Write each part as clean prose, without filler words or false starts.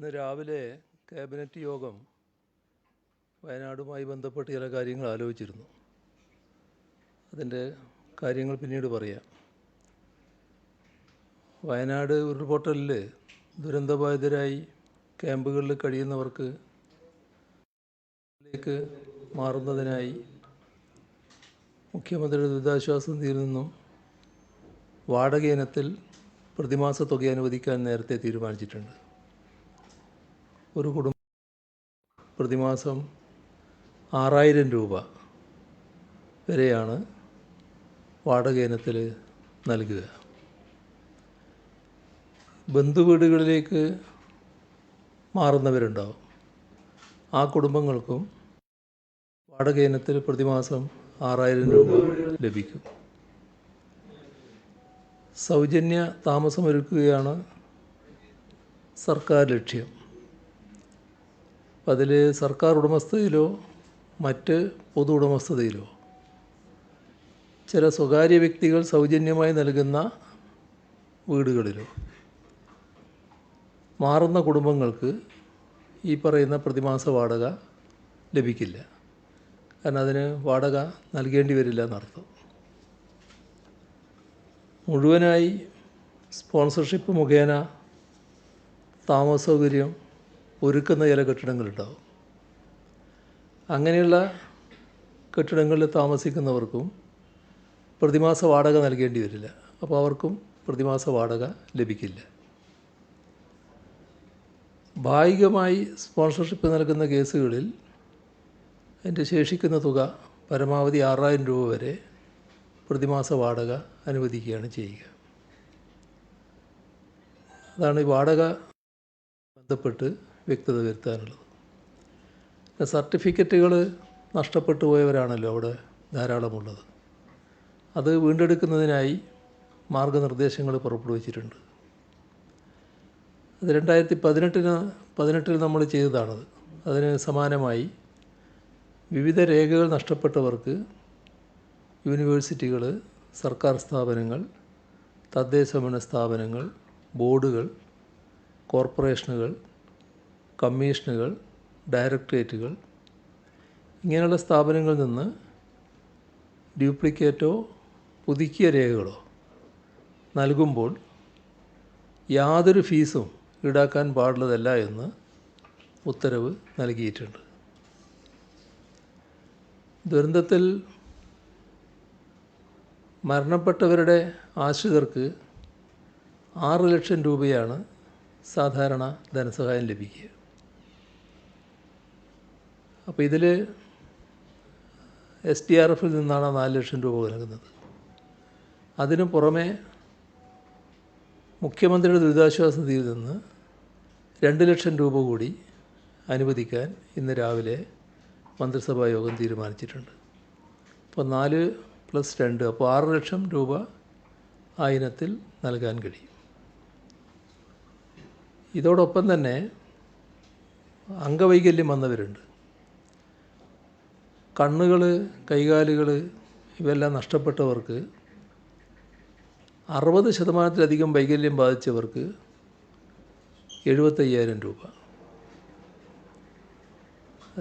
ഇന്ന് രാവിലെ ക്യാബിനറ്റ് യോഗം വയനാടുമായി ബന്ധപ്പെട്ട് ചില കാര്യങ്ങൾ ആലോചിച്ചിരുന്നു. അതിൻ്റെ കാര്യങ്ങൾ പിന്നീട് പറയാം. വയനാട് ഉരുൾപൊട്ടലിൽ ദുരന്തബാധിതരായി ക്യാമ്പുകളിൽ കഴിയുന്നവർക്ക് ലേക്ക് മാറുന്നതിനായി മുഖ്യമന്ത്രിയുടെ ദുരിതാശ്വാസ നിധിയിൽ നിന്നും വാടക ഇനത്തിൽ പ്രതിമാസ തുക അനുവദിക്കാൻ നേരത്തെ തീരുമാനിച്ചിട്ടുണ്ട്. ഒരു കുടുംബം പ്രതിമാസം 6000 രൂപ വരെയാണ് വാടക ഇനത്തിൽ നൽകുക. ബന്ധുവീടുകളിലേക്ക് മാറുന്നവരുണ്ടാവും. ആ കുടുംബങ്ങൾക്കും വാടക ഇനത്തിൽ പ്രതിമാസം 6000 രൂപ ലഭിക്കും. സൗജന്യ താമസമൊരുക്കുകയാണ് സർക്കാർ ലക്ഷ്യം. അതിൽ സർക്കാർ ഉടമസ്ഥതയിലോ മറ്റ് പൊതു ഉടമസ്ഥതയിലോ ചില സ്വകാര്യ വ്യക്തികൾ സൗജന്യമായി നൽകുന്ന വീടുകളിലോ മാറുന്ന കുടുംബങ്ങൾക്ക് ഈ പറയുന്ന പ്രതിമാസ വാടക ലഭിക്കില്ല. കാരണം അതിന് വാടക നൽകേണ്ടി വരില്ല എന്നർത്ഥം. മുഴുവനായി സ്പോൺസർഷിപ്പ് മുഖേന താമസ സൗകര്യം ഒരുക്കുന്ന ചില കെട്ടിടങ്ങളുണ്ടാവും. അങ്ങനെയുള്ള കെട്ടിടങ്ങളിൽ താമസിക്കുന്നവർക്കും പ്രതിമാസ വാടക നൽകേണ്ടി വരില്ല. അപ്പോൾ അവർക്കും പ്രതിമാസ വാടക ലഭിക്കില്ല. ഭാഗികമായി സ്പോൺസർഷിപ്പ് നൽകുന്ന കേസുകളിൽ അതിൻ്റെ ശേഷിക്കുന്ന തുക പരമാവധി 6000 രൂപ വരെ പ്രതിമാസ വാടക അനുവദിക്കുകയാണ് ചെയ്യുക. അതാണ് ഈ വാടക ബന്ധപ്പെട്ട് വ്യക്തത വരുത്താനുള്ളത്. സർട്ടിഫിക്കറ്റുകൾ നഷ്ടപ്പെട്ടു പോയവരാണല്ലോ അവിടെ ധാരാളമുള്ളത്. അത് വീണ്ടെടുക്കുന്നതിനായി മാർഗനിർദ്ദേശങ്ങൾ പുറപ്പെടുവിച്ചിട്ടുണ്ട്. അത് 2018 നമ്മൾ ചെയ്തതാണത്. അതിന് സമാനമായി വിവിധ രേഖകൾ നഷ്ടപ്പെട്ടവർക്ക് യൂണിവേഴ്സിറ്റികൾ, സർക്കാർ സ്ഥാപനങ്ങൾ, തദ്ദേശഭരണ സ്ഥാപനങ്ങൾ, ബോർഡുകൾ, കോർപ്പറേഷനുകൾ, കമ്മീഷനുകൾ, ഡയറക്ടറേറ്റുകൾ ഇങ്ങനെയുള്ള സ്ഥാപനങ്ങളിൽ നിന്ന് ഡ്യൂപ്ലിക്കേറ്റോ പുതുക്കിയ രേഖകളോ നൽകുമ്പോൾ യാതൊരു ഫീസും ഈടാക്കാൻ പാടുള്ളതല്ല എന്ന് ഉത്തരവ് നൽകിയിട്ടുണ്ട്. ദുരന്തത്തിൽ മരണപ്പെട്ടവരുടെ ആശ്രിതർക്ക് 6 ലക്ഷം രൂപയാണ് സാധാരണ ധനസഹായം ലഭിക്കുക. അപ്പോൾ ഇതിൽ SDRF നിന്നാണ് 4 ലക്ഷം രൂപ നൽകുന്നത്. അതിനു പുറമെ മുഖ്യമന്ത്രിയുടെ ദുരിതാശ്വാസ നിധിയിൽ നിന്ന് 2 ലക്ഷം രൂപ കൂടി അനുവദിക്കാൻ ഇന്ന് രാവിലെ മന്ത്രിസഭാ യോഗം തീരുമാനിച്ചിട്ടുണ്ട്. അപ്പോൾ 4 + 2 അപ്പോൾ 6 ലക്ഷം രൂപ ആ ഇനത്തിൽ നൽകാൻ കഴിയും. ഇതോടൊപ്പം തന്നെ അംഗവൈകല്യം വന്നവരുണ്ട്. കണ്ണുകൾ, കൈകാലുകൾ ഇവയെല്ലാം നഷ്ടപ്പെട്ടവർക്ക് 60% വൈകല്യം ബാധിച്ചവർക്ക് 75,000 രൂപ.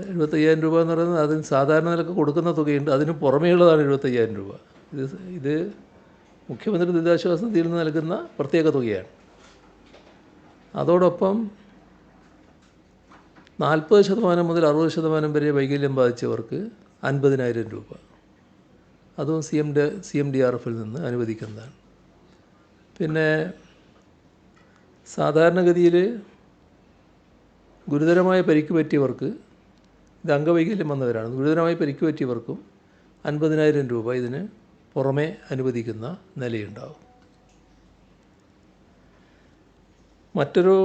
75,000 രൂപ എന്ന് പറയുന്നത് അതിന് സാധാരണ നിലക്ക് കൊടുക്കുന്ന തുകയുണ്ട്. അതിന് പുറമേയുള്ളതാണ് 75,000 രൂപ. ഇത് മുഖ്യമന്ത്രി ദുരിതാശ്വാസ നിധിയിൽ നിന്ന് നൽകുന്ന പ്രത്യേക തുകയാണ്. അതോടൊപ്പം 40% മുതൽ 60% വരെ വൈകല്യം ബാധിച്ചവർക്ക് 50,000 രൂപ. അതും CMDRF നിന്ന് അനുവദിക്കുന്നതാണ്. പിന്നെ സാധാരണഗതിയിൽ ഗുരുതരമായ പരിക്ക് പറ്റിയവർക്ക്, ഇത് അംഗവൈകല്യം വന്നവരാണ്, ഗുരുതരമായി പരിക്ക് പറ്റിയവർക്കും 50,000 രൂപ ഇതിന് പുറമെ അനുവദിക്കുന്ന നിലയുണ്ടാവും. മറ്റൊരു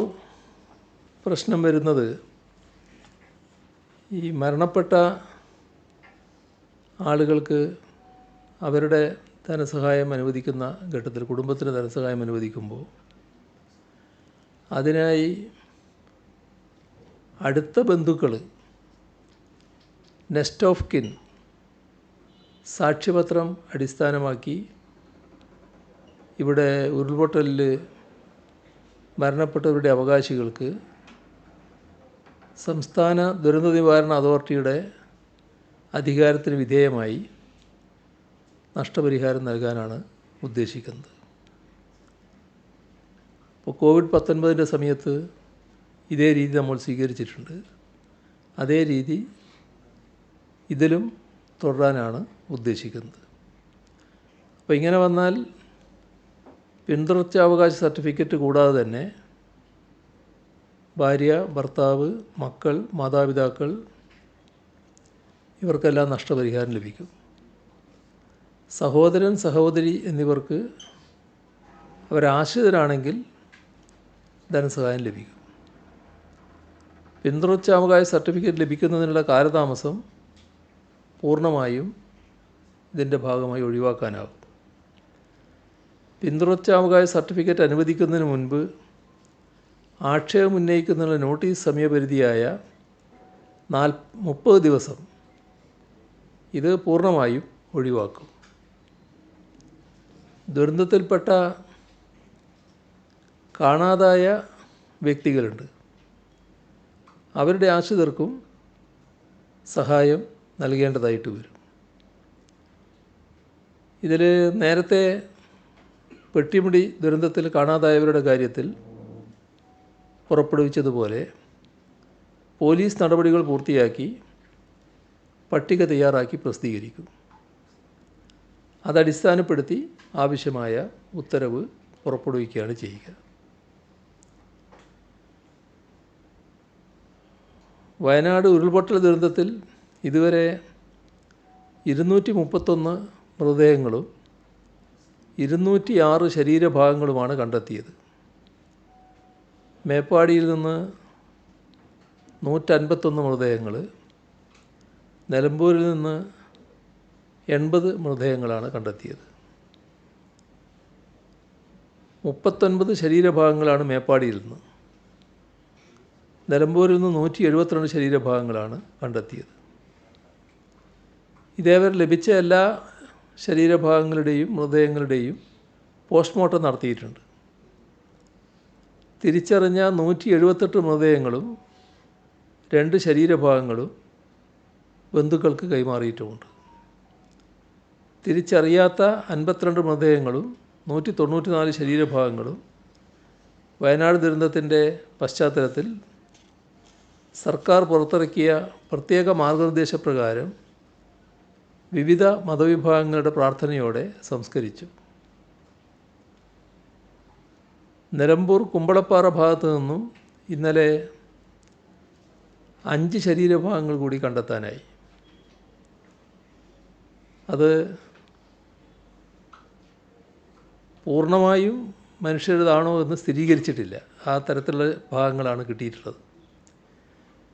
പ്രശ്നം വരുന്നത് ഈ മരണപ്പെട്ട ആളുകൾക്ക് അവരുടെ ധനസഹായം അനുവദിക്കുന്ന ഘട്ടത്തിൽ, കുടുംബത്തിന് ധനസഹായം അനുവദിക്കുമ്പോൾ അതിനായി അടുത്ത ബന്ധുക്കൾ, നെക്സ്റ്റ് ഓഫ് കിൻ സാക്ഷ്യപത്രം അടിസ്ഥാനമാക്കി ഇവിടെ ഉരുൾപൊട്ടലിൽ മരണപ്പെട്ടവരുടെ അവകാശികൾക്ക് സംസ്ഥാന ദുരന്ത നിവാരണ അതോറിറ്റിയുടെ അധികാരത്തിന് വിധേയമായി നഷ്ടപരിഹാരം നൽകാനാണ് ഉദ്ദേശിക്കുന്നത്. ഇപ്പോൾ കോവിഡ്-19 സമയത്ത് ഇതേ രീതി നമ്മൾ സ്വീകരിച്ചിട്ടുണ്ട്. അതേ രീതി ഇതിലും തുടരാനാണ് ഉദ്ദേശിക്കുന്നത്. അപ്പോൾ ഇങ്ങനെ വന്നാൽ പിന്തുടർച്ചാവകാശ സർട്ടിഫിക്കറ്റ് കൂടാതെ തന്നെ ഭാര്യ, ഭർത്താവ്, മക്കൾ, മാതാപിതാക്കൾ ഇവർക്കെല്ലാം നഷ്ടപരിഹാരം ലഭിക്കും. സഹോദരൻ, സഹോദരി എന്നിവർക്ക് അവരാശ്രിതരാണെങ്കിൽ ധനസഹായം ലഭിക്കും. പിന്തുടർച്ചാവകാശ സർട്ടിഫിക്കറ്റ് ലഭിക്കുന്നതിനുള്ള കാലതാമസം പൂർണ്ണമായും ഇതിൻ്റെ ഭാഗമായി ഒഴിവാക്കാനാകും. പിന്തുടർച്ചാവകാശ സർട്ടിഫിക്കറ്റ് അനുവദിക്കുന്നതിന് മുൻപ് ആക്ഷേപം ഉന്നയിക്കുന്നതിനുള്ള നോട്ടീസ് സമയപരിധിയായ 30 ദിവസം ഇത് പൂർണ്ണമായും ഒഴിവാക്കും. ദുരന്തത്തിൽപ്പെട്ട കാണാതായ വ്യക്തികളുണ്ട്. അവരുടെ ആശ്രിതർക്കും സഹായം നൽകേണ്ടതായിട്ട് വരും. ഇതിൽ നേരത്തെ പെട്ടിമുടി ദുരന്തത്തിൽ കാണാതായവരുടെ കാര്യത്തിൽ പുറപ്പെടുവിച്ചതുപോലെ പോലീസ് നടപടികൾ പൂർത്തിയാക്കി പട്ടിക തയ്യാറാക്കി പ്രസിദ്ധീകരിക്കും. അതടിസ്ഥാനപ്പെടുത്തി ആവശ്യമായ ഉത്തരവ് പുറപ്പെടുവിക്കുകയാണ് ചെയ്യുക. വയനാട് ഉരുൾപൊട്ടൽ ദുരന്തത്തിൽ ഇതുവരെ 231 മൃതദേഹങ്ങളും 206 ശരീരഭാഗങ്ങളുമാണ് കണ്ടെത്തിയത്. മേപ്പാടിയിൽ നിന്ന് 151 മൃതദേഹങ്ങൾ, നിലമ്പൂരിൽ നിന്ന് 80 മൃതദേഹങ്ങളാണ് കണ്ടെത്തിയത്. 39 ശരീരഭാഗങ്ങളാണ് മേപ്പാടിയിൽ നിന്ന്. നിലമ്പൂരിൽ നിന്ന് 172 ശരീരഭാഗങ്ങളാണ് കണ്ടെത്തിയത്. ഇതേവരെ ലഭിച്ച എല്ലാ ശരീരഭാഗങ്ങളുടെയും മൃതദേഹങ്ങളുടെയും പോസ്റ്റ്മോർട്ടം നടത്തിയിട്ടുണ്ട്. തിരിച്ചറിഞ്ഞ 178 മൃതദേഹങ്ങളും 2 ശരീരഭാഗങ്ങളും ബന്ധുക്കൾക്ക് കൈമാറിയിട്ടുമുണ്ട്. തിരിച്ചറിയാത്ത 52 മൃതദേഹങ്ങളും 194 ശരീരഭാഗങ്ങളും വയനാട് ദുരന്തത്തിൻ്റെ പശ്ചാത്തലത്തിൽ സർക്കാർ പുറത്തിറക്കിയ പ്രത്യേക മാർഗനിർദ്ദേശപ്രകാരം വിവിധ മതവിഭാഗങ്ങളുടെ പ്രാർത്ഥനയോടെ സംസ്കരിച്ചു. നിലമ്പൂർ കുമ്പളപ്പാറ ഭാഗത്തു നിന്നും ഇന്നലെ 5 ശരീരഭാഗങ്ങൾ കൂടി കണ്ടെത്താനായി. അത് പൂർണ്ണമായും മനുഷ്യരുടേതാണോ എന്ന് സ്ഥിരീകരിച്ചിട്ടില്ല. ആ തരത്തിലുള്ള ഭാഗങ്ങളാണ് കിട്ടിയിട്ടുള്ളത്.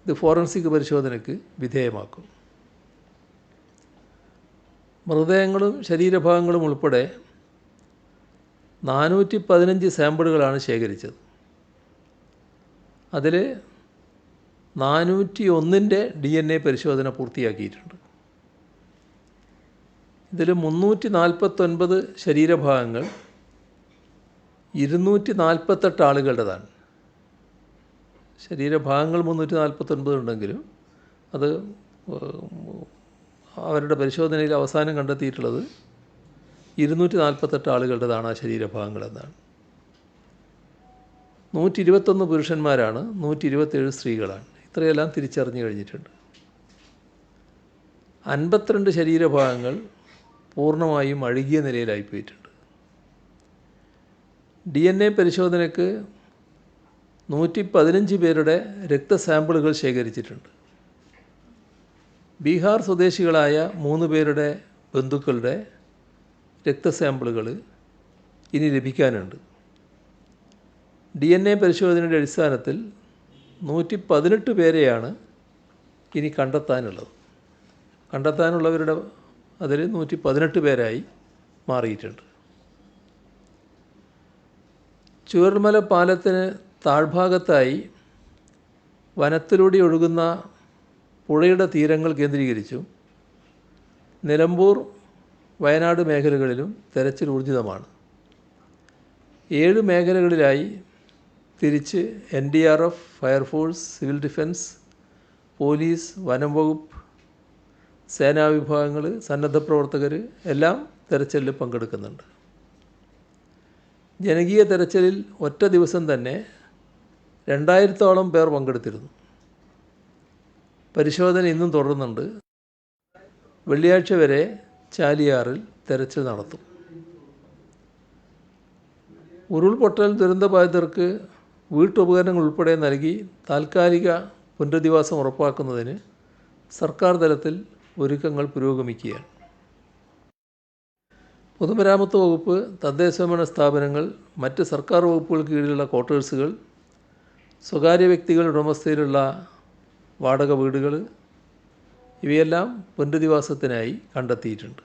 ഇത് ഫോറൻസിക് പരിശോധനയ്ക്ക് വിധേയമാക്കും. മൃതദേഹങ്ങളും ശരീരഭാഗങ്ങളും ഉൾപ്പെടെ 415 സാമ്പിളുകളാണ് ശേഖരിച്ചത്. അതിൽ 401ൻ്റെ DNA പരിശോധന പൂർത്തിയാക്കിയിട്ടുണ്ട്. ഇതിൽ 349 ശരീരഭാഗങ്ങൾ 248 ആളുകളുടേതാണ്. ശരീരഭാഗങ്ങൾ 349 ഉണ്ടെങ്കിലും അത് അവരുടെ പരിശോധനയിൽ അവസാനം കണ്ടെത്തിയിട്ടുള്ളത് 248 ആളുകളുടേതാണ് ആ ശരീരഭാഗങ്ങളെന്നാണ്. 121 പുരുഷന്മാരാണ്, 127 സ്ത്രീകളാണ്. ഇത്രയെല്ലാം തിരിച്ചറിഞ്ഞു കഴിഞ്ഞിട്ടുണ്ട്. 52 ശരീരഭാഗങ്ങൾ പൂർണ്ണമായും അഴുകിയ നിലയിലായിപ്പോയിട്ടുണ്ട്. DNA പരിശോധനയ്ക്ക് 115 പേരുടെ രക്തസാമ്പിളുകൾ ശേഖരിച്ചിട്ടുണ്ട്. ബീഹാർ സ്വദേശികളായ 3 പേരുടെ ബന്ധുക്കളുടെ രക്തസാമ്പിളുകൾ ഇനി ലഭിക്കാനുണ്ട്. DNA പരിശോധനയുടെ അടിസ്ഥാനത്തിൽ 118 പേരെയാണ് ഇനി കണ്ടെത്താനുള്ളവരുടെ അതിൽ 118 പേരായി മാറിയിട്ടുണ്ട്. ചൂരൽമല പാലത്തിന് താഴ്ഭാഗത്തായി വനത്തിലൂടെ ഒഴുകുന്ന പുഴയുടെ തീരങ്ങൾ കേന്ദ്രീകരിച്ചും നിലമ്പൂർ, വയനാട് മേഖലകളിലും തെരച്ചിൽ ഊർജിതമാണ്. 7 മേഖലകളിലായി തിരിച്ച് NDRF, fire force, civil defence, police, വനം വകുപ്പ്, സേനാ വിഭാഗങ്ങൾ, സന്നദ്ധ പ്രവർത്തകർ എല്ലാം തെരച്ചിലിൽ പങ്കെടുക്കുന്നുണ്ട്. ജനകീയ തെരച്ചിലിൽ ഒറ്റ ദിവസം തന്നെ 2000-ഓളം പേർ പങ്കെടുത്തിരുന്നു. പരിശോധന ഇന്നും തുടരുന്നുണ്ട്. വെള്ളിയാഴ്ച വരെ ചാലിയാറിൽ തെരച്ചിൽ നടത്തും. ഉരുൾപൊട്ടൽ ദുരന്തബാധിതർക്ക് വീട്ടുപകരണങ്ങൾ ഉൾപ്പെടെ നൽകി താൽക്കാലിക പുനരധിവാസം ഉറപ്പാക്കുന്നതിന് സർക്കാർ തലത്തിൽ ഒരുക്കങ്ങൾ പുരോഗമിക്കുകയാണ്. പൊതുമരാമത്ത് വകുപ്പ്, തദ്ദേശഭരണ സ്ഥാപനങ്ങൾ, മറ്റ് സർക്കാർ വകുപ്പുകൾക്ക് കീഴിലുള്ള ക്വാർട്ടേഴ്സുകൾ, സ്വകാര്യ വ്യക്തികളുടെ ഉടമസ്ഥയിലുള്ള വാടക വീടുകൾ ഇവയെല്ലാം പുനരധിവാസത്തിനായി കണ്ടെത്തിയിട്ടുണ്ട്.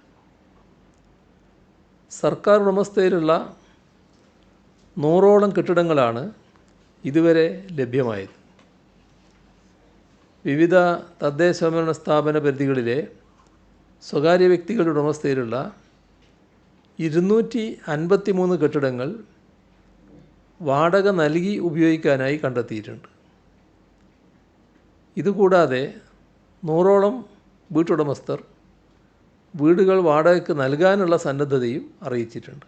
സർക്കാർ ഉടമസ്ഥയിലുള്ള 100ഓളം കെട്ടിടങ്ങളാണ് ഇതുവരെ ലഭ്യമായത്. വിവിധ തദ്ദേശഭരണ സ്ഥാപന പരിധികളിലെ സ്വകാര്യ വ്യക്തികളുടെ ഉടമസ്ഥയിലുള്ള 253 കെട്ടിടങ്ങൾ വാടക നൽകി ഉപയോഗിക്കാനായി കണ്ടെത്തിയിട്ടുണ്ട്. ഇതുകൂടാതെ 100ഓളം വീട്ടുടമസ്ഥർ വീടുകൾ വാടകയ്ക്ക് നൽകാനുള്ള സന്നദ്ധതയും അറിയിച്ചിട്ടുണ്ട്.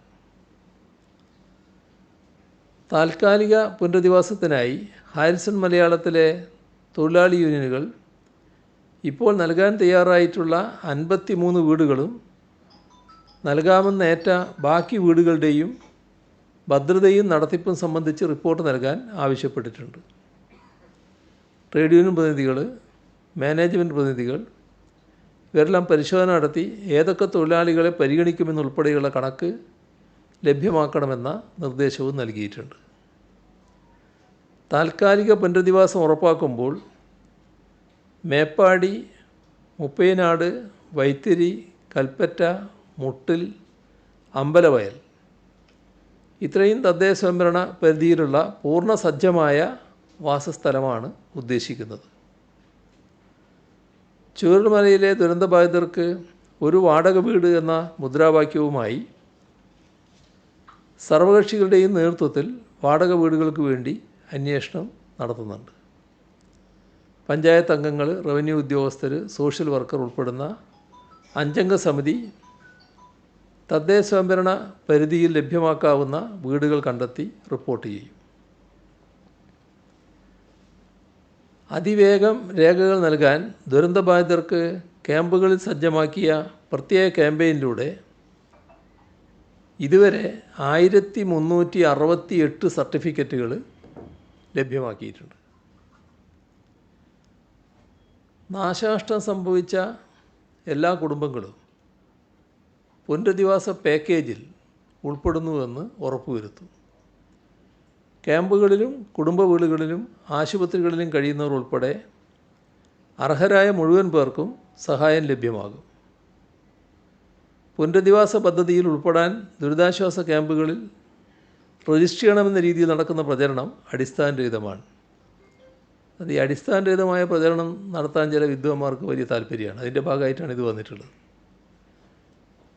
താൽക്കാലിക പുനരധിവാസത്തിനായി ഹാരിസൺ മലയാളത്തിലെ തൊഴിലാളി യൂണിയനുകൾ ഇപ്പോൾ നൽകാൻ തയ്യാറായിട്ടുള്ള 53 വീടുകളും നൽകാമെന്നേറ്റ ബാക്കി വീടുകളുടെയും ഭദ്രതയും നടത്തിപ്പും സംബന്ധിച്ച് റിപ്പോർട്ട് നൽകാൻ ആവശ്യപ്പെട്ടിട്ടുണ്ട്. ട്രേഡ് യൂണിയൻ പ്രതിനിധികൾ, മാനേജ്മെൻറ്റ് പ്രതിനിധികൾ ഇവരെല്ലാം പരിശോധന നടത്തി ഏതൊക്കെ തൊഴിലാളികളെ പരിഗണിക്കുമെന്നുൾപ്പെടെയുള്ള കണക്ക് ലഭ്യമാക്കണമെന്ന നിർദ്ദേശവും നൽകിയിട്ടുണ്ട്. താൽക്കാലിക പുനരധിവാസം ഉറപ്പാക്കുമ്പോൾ മേപ്പാടി, മുപ്പൈനാട്, വൈത്തിരി, കൽപ്പറ്റ, മുട്ടിൽ, അമ്പലവയൽ ഇത്രയും തദ്ദേശഭരണ പരിധിയിലുള്ള പൂർണ്ണ സജ്ജമായ വാസസ്ഥലമാണ് ഉദ്ദേശിക്കുന്നത്. ചൂരൽമലയിലെ ദുരന്തബാധിതർക്ക് ഒരു വാടക വീട് എന്ന മുദ്രാവാക്യവുമായി സർവകക്ഷികളുടെയും നേതൃത്വത്തിൽ വാടക വീടുകൾക്ക് വേണ്ടി അന്വേഷണം നടത്തുന്നുണ്ട്. പഞ്ചായത്ത് അംഗങ്ങൾ, റവന്യൂ ഉദ്യോഗസ്ഥർ, സോഷ്യൽ വർക്കർ ഉൾപ്പെടുന്ന 5-അംഗ സമിതി തദ്ദേശഭരണ പരിധിയിൽ ലഭ്യമാക്കാവുന്ന വീടുകൾ കണ്ടെത്തി റിപ്പോർട്ട് ചെയ്യും. അതിവേഗം രേഖകൾ നൽകാൻ ദുരന്തബാധിതർക്ക് ക്യാമ്പുകളിൽ സജ്ജമാക്കിയ പ്രത്യേക ക്യാമ്പയിനിലൂടെ ഇതുവരെ 1368 സർട്ടിഫിക്കറ്റുകൾ ലഭ്യമാക്കിയിട്ടുണ്ട്. നാശനഷ്ടം സംഭവിച്ച എല്ലാ കുടുംബങ്ങളും പുനരധിവാസ പാക്കേജിൽ ഉൾപ്പെടുന്നുവെന്ന് ഉറപ്പുവരുത്തും. ക്യാമ്പുകളിലും കുടുംബ വീടുകളിലും ആശുപത്രികളിലും കഴിയുന്നവർ ഉൾപ്പെടെ അർഹരായ മുഴുവൻ പേർക്കും സഹായം ലഭ്യമാകും. പുനരധിവാസ പദ്ധതിയിൽ ഉൾപ്പെടാൻ ദുരിതാശ്വാസ ക്യാമ്പുകളിൽ രജിസ്റ്റർ ചെയ്യണമെന്ന രീതിയിൽ നടക്കുന്ന പ്രചരണം അടിസ്ഥാനരഹിതമാണ്. അത് ഈ അടിസ്ഥാനരഹിതമായ പ്രചരണം നടത്താൻ ചില വിദ്വാന്മാർക്ക് വലിയ താല്പര്യമാണ്. അതിൻ്റെ ഭാഗമായിട്ടാണ് ഇത് വന്നിട്ടുള്ളത്.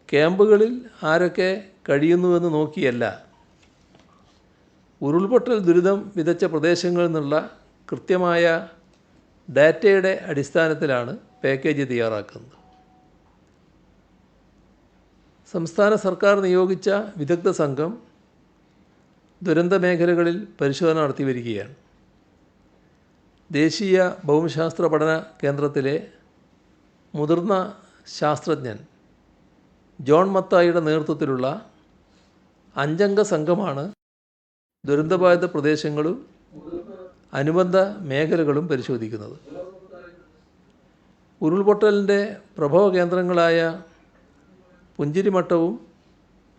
ക്യാമ്പുകളിൽ ആരൊക്കെ കഴിയുന്നുവെന്ന് നോക്കിയല്ല, ഉരുൾപൊട്ടൽ ദുരിതം വിതച്ച പ്രദേശങ്ങളിൽ നിന്നുള്ള കൃത്യമായ ഡാറ്റയുടെ അടിസ്ഥാനത്തിലാണ് പാക്കേജ് തയ്യാറാക്കുന്നത്. സംസ്ഥാന സർക്കാർ നിയോഗിച്ച വിദഗ്ധ സംഘം ദുരന്ത മേഖലകളിൽ പരിശോധന നടത്തി വരികയാണ്. ദേശീയ ഭൗമശാസ്ത്ര പഠന കേന്ദ്രത്തിലെ മുതിർന്ന ശാസ്ത്രജ്ഞൻ ജോൺ മത്തായിയുടെ നേതൃത്വത്തിലുള്ള 5-അംഗ സംഘമാണ് ദുരന്തബാധിത പ്രദേശങ്ങളും അനുബന്ധ മേഖലകളും പരിശോധിക്കുന്നത്. ഉരുൾപൊട്ടലിൻ്റെ പ്രഭവ കേന്ദ്രങ്ങളായ പുഞ്ചിരിമട്ടവും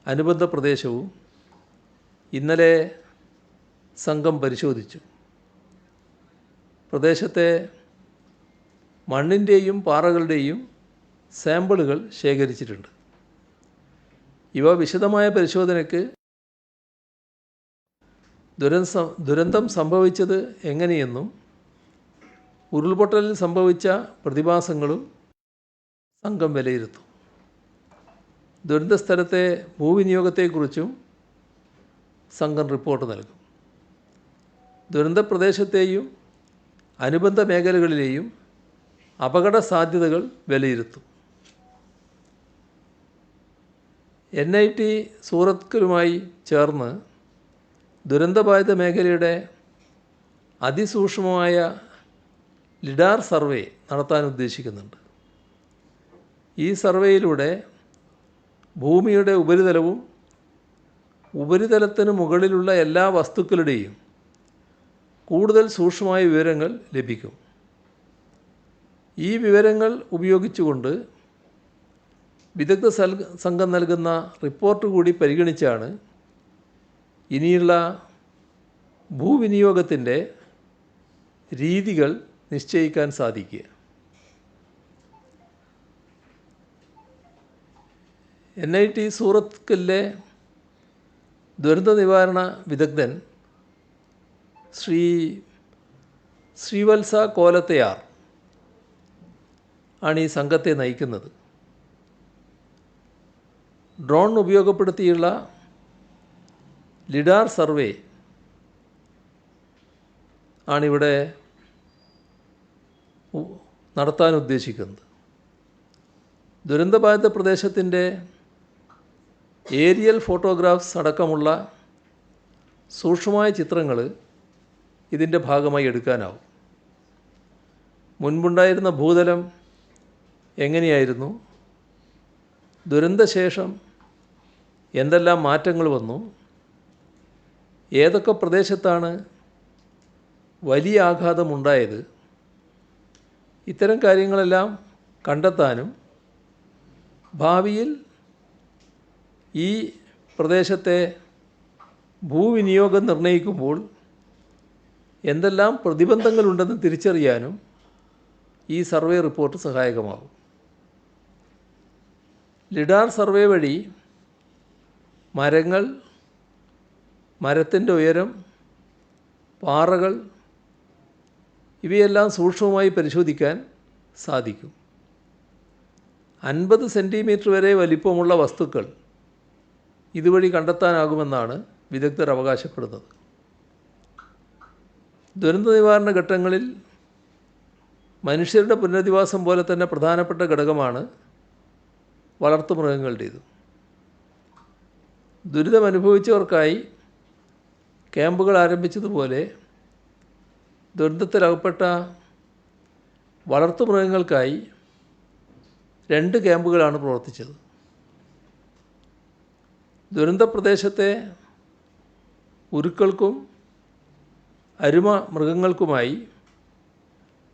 അനുബന്ധ പ്രദേശവും ഇന്നലെ സംഘം പരിശോധിച്ചു. പ്രദേശത്തെ മണ്ണിൻ്റെയും പാറകളുടെയും സാമ്പിളുകൾ ശേഖരിച്ചിട്ടുണ്ട്. ഇവ വിശദമായ പരിശോധനയ്ക്ക് ദുരന്തം സംഭവിച്ചത് എങ്ങനെയെന്നും ഉരുൾപൊട്ടലിൽ സംഭവിച്ച പ്രതിഭാസങ്ങളും സംഘം വിലയിരുത്തും. ദുരന്തസ്ഥലത്തെ ഭൂവിനിയോഗത്തെക്കുറിച്ചും സംഘം റിപ്പോർട്ട് നൽകും. ദുരന്തപ്രദേശത്തെയും അനുബന്ധ മേഖലകളിലെയും അപകട സാധ്യതകൾ വിലയിരുത്തും. NIT സൂറത്തുമായി ചേർന്ന് ദുരന്തബാധിത മേഖലയുടെ അതിസൂക്ഷ്മമായ ലിഡാർ സർവേ നടത്താൻ ഉദ്ദേശിക്കുന്നുണ്ട്. ഈ സർവേയിലൂടെ ഭൂമിയുടെ ഉപരിതലവും ഉപരിതലത്തിന് മുകളിലുള്ള എല്ലാ വസ്തുക്കളുടെയും കൂടുതൽ സൂക്ഷ്മമായ വിവരങ്ങൾ ലഭിക്കും. ഈ വിവരങ്ങൾ ഉപയോഗിച്ചുകൊണ്ട് വിദഗ്ധ സംഘം നൽകുന്ന റിപ്പോർട്ട് കൂടി പരിഗണിച്ചാണ് ഇനിയുള്ള ഭൂവിനിയോഗത്തിൻ്റെ രീതികൾ നിശ്ചയിക്കാൻ സാധിക്കുക. NIT സൂറത്തിലെ ദുരന്ത നിവാരണ വിദഗ്ധൻ ശ്രീവത്സ കോലത്തയാർ ആണ് ഈ സംഘത്തെ നയിക്കുന്നത്. ഡ്രോൺ ഉപയോഗപ്പെടുത്തിയുള്ള ലിഡാർ സർവേ ആണിവിടെ നടത്താൻ ഉദ്ദേശിക്കുന്നത്. ദുരന്തബാധിത പ്രദേശത്തിൻ്റെ ഏരിയൽ ഫോട്ടോഗ്രാഫ്സ് അടക്കമുള്ള സൂക്ഷ്മമായ ചിത്രങ്ങൾ ഇതിൻ്റെ ഭാഗമായി എടുക്കാനാവും. മുൻപുണ്ടായിരുന്ന ഭൂതലം എങ്ങനെയായിരുന്നു, ദുരന്തശേഷം എന്തെല്ലാം മാറ്റങ്ങൾ വന്നു, ഏതൊക്കെ പ്രദേശത്താണ് വലിയ ആഘാതമുണ്ടായത്, ഇത്തരം കാര്യങ്ങളെല്ലാം കണ്ടെത്താനും ഭാവിയിൽ ഈ പ്രദേശത്തെ ഭൂവിനിയോഗം നിർണ്ണയിക്കുമ്പോൾ എന്തെല്ലാം പ്രതിബന്ധങ്ങളുണ്ടെന്ന് തിരിച്ചറിയാനും ഈ സർവേ റിപ്പോർട്ട് സഹായകമാകും. ലിഡാർ സർവേ വഴി മരങ്ങൾ, മരത്തിൻ്റെ ഉയരം, പാറകൾ ഇവയെല്ലാം സൂക്ഷ്മമായി പരിശോധിക്കാൻ സാധിക്കും. 50 സെൻറ്റിമീറ്റർ വരെ വലിപ്പമുള്ള വസ്തുക്കൾ ഇതുവഴി കണ്ടെത്താനാകുമെന്നാണ് വിദഗ്ധർ അവകാശപ്പെടുന്നത്. ദുരന്ത നിവാരണ ഘട്ടങ്ങളിൽ മനുഷ്യരുടെ പുനരധിവാസം പോലെ തന്നെ പ്രധാനപ്പെട്ട ഘടകമാണ് വളർത്തുമൃഗങ്ങളുടേത്. ദുരിതമനുഭവിച്ചവർക്കായി ക്യാമ്പുകൾ ആരംഭിച്ചതുപോലെ ദുരന്തത്തിലകപ്പെട്ട വളർത്തുമൃഗങ്ങൾക്കായി 2 ക്യാമ്പുകളാണ് പ്രവർത്തിച്ചത്. ദുരന്തപ്രദേശത്തെ ഉരുക്കൾക്കും അരുമ മൃഗങ്ങൾക്കുമായി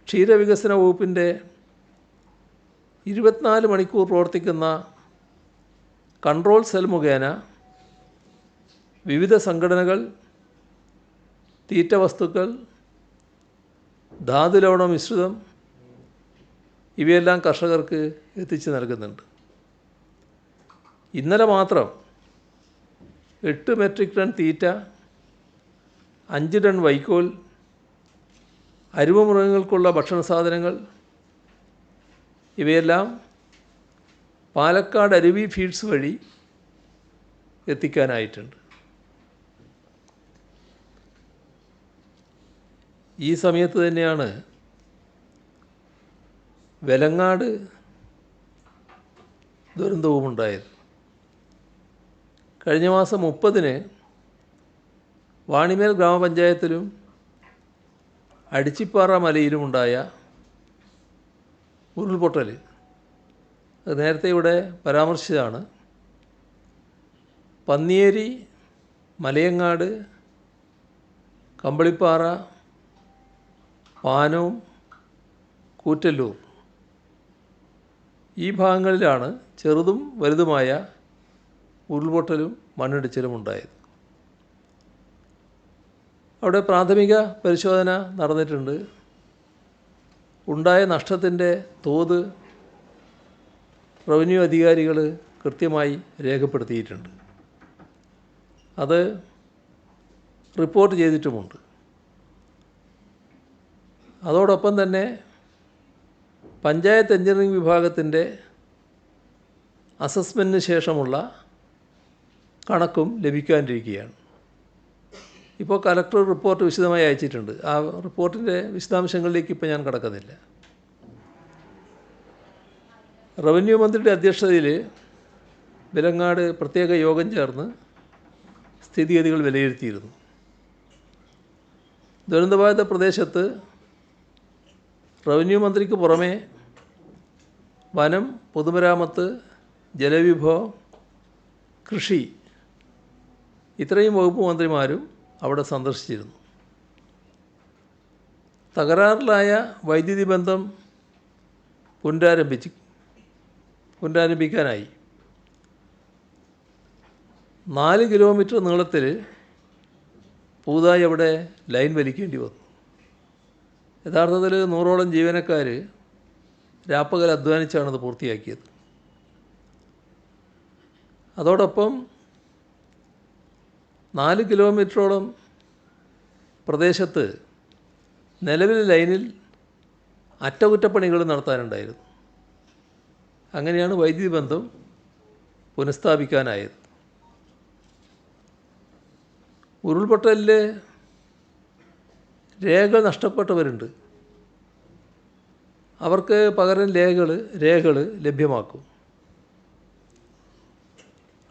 ക്ഷീരവികസന വകുപ്പിൻ്റെ 24 മണിക്കൂർ പ്രവർത്തിക്കുന്ന കൺട്രോൾ സെൽ മുഖേന വിവിധ സംഘടനകൾ തീറ്റ വസ്തുക്കൾ, ധാതുലവണ മിശ്രിതം ഇവയെല്ലാം കർഷകർക്ക് എത്തിച്ചു നൽകുന്നുണ്ട്. ഇന്നലെ മാത്രം 8 മെട്രിക് ടൺ തീറ്റ, 5 ടൺ വൈക്കോൽ, അരുമമൃഗങ്ങൾക്കുള്ള ഭക്ഷണ സാധനങ്ങൾ ഇവയെല്ലാം പാലക്കാട് അരുവി ഫീഡ്സ് വഴി എത്തിക്കാനായിട്ടുണ്ട്. ഈ സമയത്ത് തന്നെയാണ് വെലങ്ങാട് ദുരന്തവുമുണ്ടായത്. കഴിഞ്ഞ മാസം 30-ന് വാണിമേൽ ഗ്രാമപഞ്ചായത്തിലും അടിച്ചിപ്പാറ മലയിലുമുണ്ടായ ഉരുൾപൊട്ടൽ അത് നേരത്തെ ഇവിടെ പരാമർശിച്ചതാണ്. പന്നിയേരി, മലയങ്ങാട്, കമ്പളിപ്പാറ, പാനവും, കൂറ്റല്ലൂർ ഈ ഭാഗങ്ങളിലാണ് ചെറുതും വലുതുമായ ഉരുൾപൊട്ടലും മണ്ണിടിച്ചിലും ഉണ്ടായത്. അവിടെ പ്രാഥമിക പരിശോധന നടന്നിട്ടുണ്ട്. ഉണ്ടായ നഷ്ടത്തിൻ്റെ തോത് റവന്യൂ അധികാരികൾ കൃത്യമായി രേഖപ്പെടുത്തിയിട്ടുണ്ട്. അത് റിപ്പോർട്ട് ചെയ്തിട്ടുമുണ്ട്. അതോടൊപ്പം തന്നെ പഞ്ചായത്ത് എഞ്ചിനീയറിംഗ് വിഭാഗത്തിൻ്റെ അസസ്മെൻറ്റിന് ശേഷമുള്ള കണക്കും ലഭിക്കാനിരിക്കുകയാണ്. ഇപ്പോൾ കലക്ടർ റിപ്പോർട്ട് വിശദമായി അയച്ചിട്ടുണ്ട്. ആ റിപ്പോർട്ടിൻ്റെ വിശദാംശങ്ങളിലേക്ക് ഇപ്പോൾ ഞാൻ കടക്കുന്നില്ല. റവന്യൂ മന്ത്രിയുടെ അധ്യക്ഷതയിൽ വിലങ്ങാട് പ്രത്യേക യോഗം ചേർന്ന് സ്ഥിതിഗതികൾ വിലയിരുത്തിയിരുന്നു. ദുരന്തബാധിത പ്രദേശത്ത് റവന്യൂ മന്ത്രിക്ക് പുറമെ വനം, പൊതുമരാമത്ത്, ജലവിഭവം, കൃഷി ഇത്രയും വകുപ്പ് മന്ത്രിമാരും അവിടെ സന്ദർശിച്ചിരുന്നു. തകരാറിലായ വൈദ്യുതി ബന്ധം പുനരാരംഭിക്കാനായി 4 കിലോമീറ്റർ നീളത്തിൽ പുതുതായി അവിടെ ലൈൻ വലിക്കേണ്ടി വന്നു. യഥാർത്ഥത്തിൽ 100ഓളം ജീവനക്കാർ രാപ്പകൽ അധ്വാനിച്ചാണത് പൂർത്തിയാക്കിയത്. അതോടൊപ്പം 4 കിലോമീറ്ററോളം പ്രദേശത്ത് നിലവിലെ ലൈനിൽ അറ്റകുറ്റപ്പണികൾ നടത്താനുണ്ടായിരുന്നു. അങ്ങനെയാണ് വൈദ്യുതി ബന്ധം പുനഃസ്ഥാപിക്കാനായത്. ഉരുൾപൊട്ടലിൽ രേഖകൾ നഷ്ടപ്പെട്ടവരുണ്ട്. അവർക്ക് പകരം രേഖകൾ ലഭ്യമാക്കും.